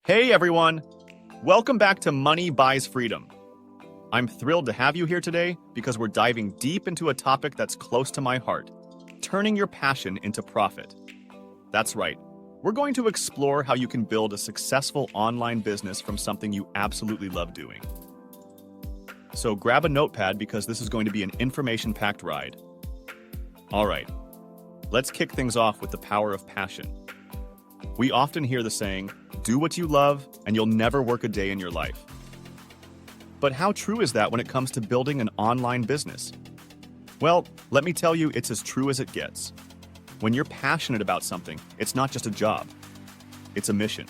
Hey everyone! Welcome back to Money Buys Freedom. I'm thrilled to have you here today because we're diving deep into a topic that's close to my heart, turning your passion into profit. That's right, we're going to explore how you can build a successful online business from something you absolutely love doing. So grab a notepad because this is going to be an information-packed ride. All right, let's kick things off with the power of passion. We often hear the saying, do what you love and you'll never work a day in your life. But how true is that when it comes to building an online business? Well, let me tell you, it's as true as it gets. When you're passionate about something, it's not just a job, it's a mission.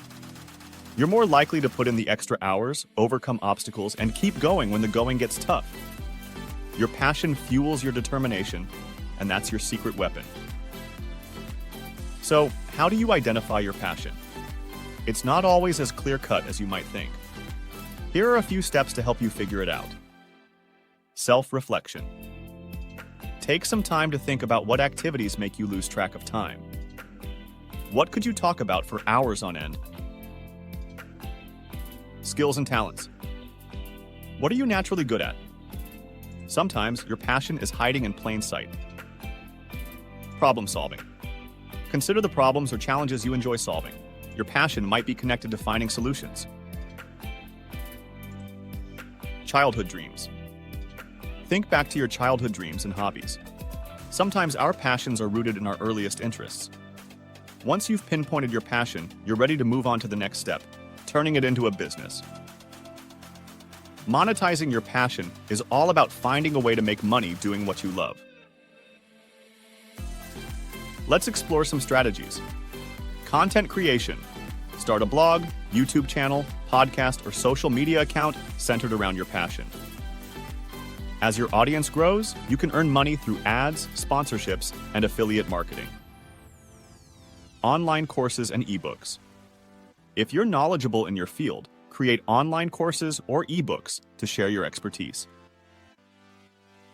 You're more likely to put in the extra hours, overcome obstacles, and keep going when the going gets tough. Your passion fuels your determination, and that's your secret weapon. So, how do you identify your passion? It's not always as clear-cut as you might think. Here are a few steps to help you figure it out. Self-reflection. Take some time to think about what activities make you lose track of time. What could you talk about for hours on end? Skills and talents. What are you naturally good at? Sometimes your passion is hiding in plain sight. Problem solving. Consider the problems or challenges you enjoy solving. Your passion might be connected to finding solutions. Childhood dreams. Think back to your childhood dreams and hobbies. Sometimes our passions are rooted in our earliest interests. Once you've pinpointed your passion, you're ready to move on to the next step, turning it into a business. Monetizing your passion is all about finding a way to make money doing what you love. Let's explore some strategies. Content creation. Start a blog, YouTube channel, podcast, or social media account centered around your passion. As your audience grows, you can earn money through ads, sponsorships, and affiliate marketing. Online courses and ebooks. If you're knowledgeable in your field, create online courses or ebooks to share your expertise.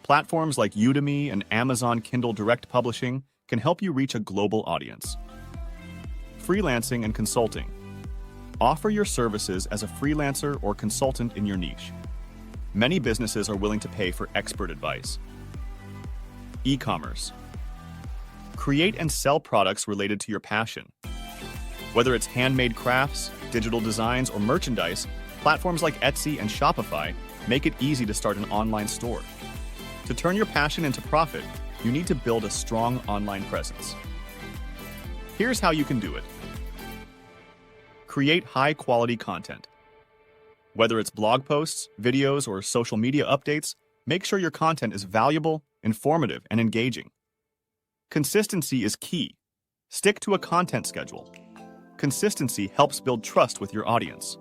Platforms like Udemy and Amazon Kindle Direct Publishing can help you reach a global audience. Freelancing and consulting. Offer your services as a freelancer or consultant in your niche. Many businesses are willing to pay for expert advice. E-commerce. Create and sell products related to your passion. Whether it's handmade crafts, digital designs, or merchandise, platforms like Etsy and Shopify make it easy to start an online store. To turn your passion into profit, you need to build a strong online presence. Here's how you can do it. Create high-quality content. Whether it's blog posts, videos, or social media updates, make sure your content is valuable, informative, and engaging. Consistency is key. Stick to a content schedule. Consistency helps build trust with your audience.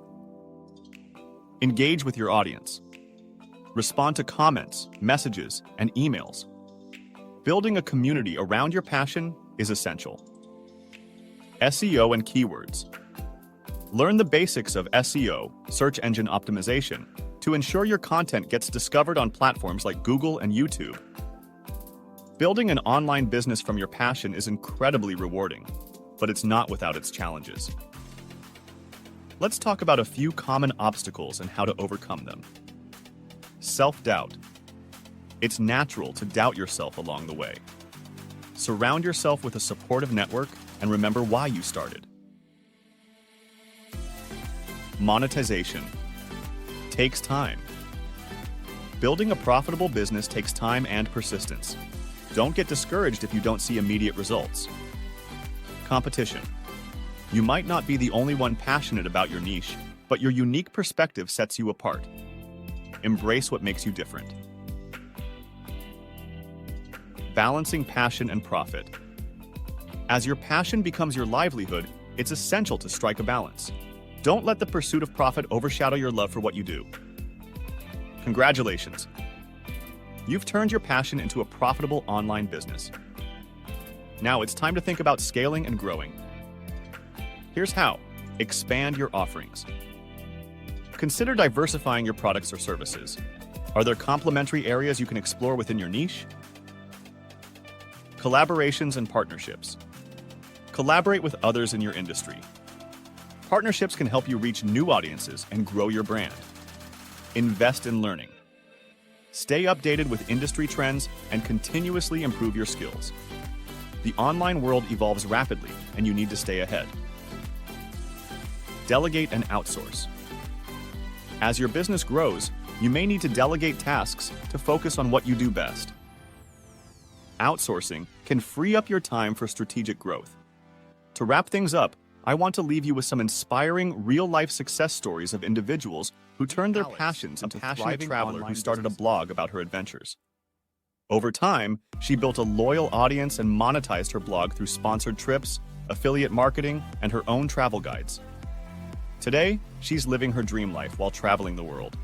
Engage with your audience. Respond to comments, messages, and emails. Building a community around your passion is essential. SEO and keywords. Learn the basics of SEO, search engine optimization, to ensure your content gets discovered on platforms like Google and YouTube. Building an online business from your passion is incredibly rewarding, but it's not without its challenges. Let's talk about a few common obstacles and how to overcome them. Self-doubt. It's natural to doubt yourself along the way. Surround yourself with a supportive network and remember why you started. Monetization. Takes time. Building a profitable business takes time and persistence. Don't get discouraged if you don't see immediate results. Competition. You might not be the only one passionate about your niche, but your unique perspective sets you apart. Embrace what makes you different. Balancing passion and profit. As your passion becomes your livelihood, it's essential to strike a balance. Don't let the pursuit of profit overshadow your love for what you do. Congratulations! You've turned your passion into a profitable online business. Now it's time to think about scaling and growing. Here's how. Expand your offerings. Consider diversifying your products or services. Are there complementary areas you can explore within your niche? Collaborations and partnerships. Collaborate with others in your industry. Partnerships can help you reach new audiences and grow your brand. Invest in learning. Stay updated with industry trends and continuously improve your skills. The online world evolves rapidly, and you need to stay ahead. Delegate and outsource. As your business grows, you may need to delegate tasks to focus on what you do best. Outsourcing can free up your time for strategic growth. To wrap things up, I want to leave you with some inspiring real-life success stories of individuals who turned their passions into thriving traveler who started a blog about her adventures. Over time, she built a loyal audience and monetized her blog through sponsored trips, affiliate marketing, and her own travel guides. Today, she's living her dream life while traveling the world.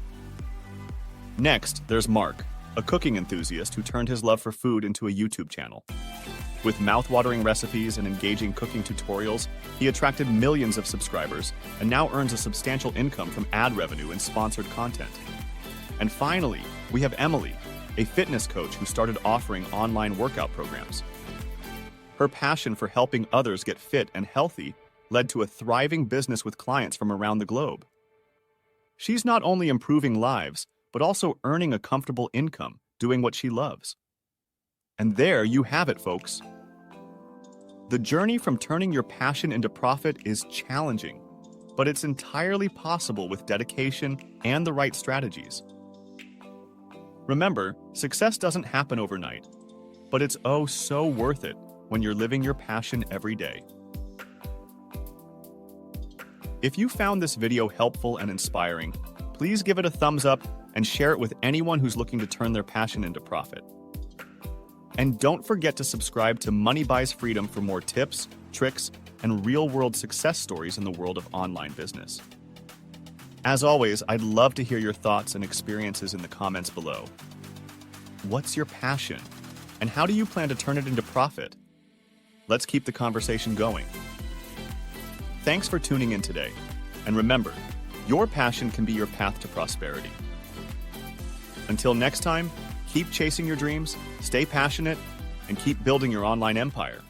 Next, there's Mark, a cooking enthusiast who turned his love for food into a YouTube channel. With mouth-watering recipes and engaging cooking tutorials, he attracted millions of subscribers and now earns a substantial income from ad revenue and sponsored content. And finally, we have Emily, a fitness coach who started offering online workout programs. Her passion for helping others get fit and healthy led to a thriving business with clients from around the globe. She's not only improving lives, but also earning a comfortable income doing what she loves. And there you have it, folks. The journey from turning your passion into profit is challenging, but it's entirely possible with dedication and the right strategies. Remember, success doesn't happen overnight, but it's oh so worth it when you're living your passion every day. If you found this video helpful and inspiring, please give it a thumbs up and share it with anyone who's looking to turn their passion into profit. And don't forget to subscribe to Money Buys Freedom for more tips, tricks, and real-world success stories in the world of online business. As always, I'd love to hear your thoughts and experiences in the comments below. What's your passion? And how do you plan to turn it into profit? Let's keep the conversation going. Thanks for tuning in today. And remember, your passion can be your path to prosperity. Until next time, keep chasing your dreams, stay passionate, and keep building your online empire.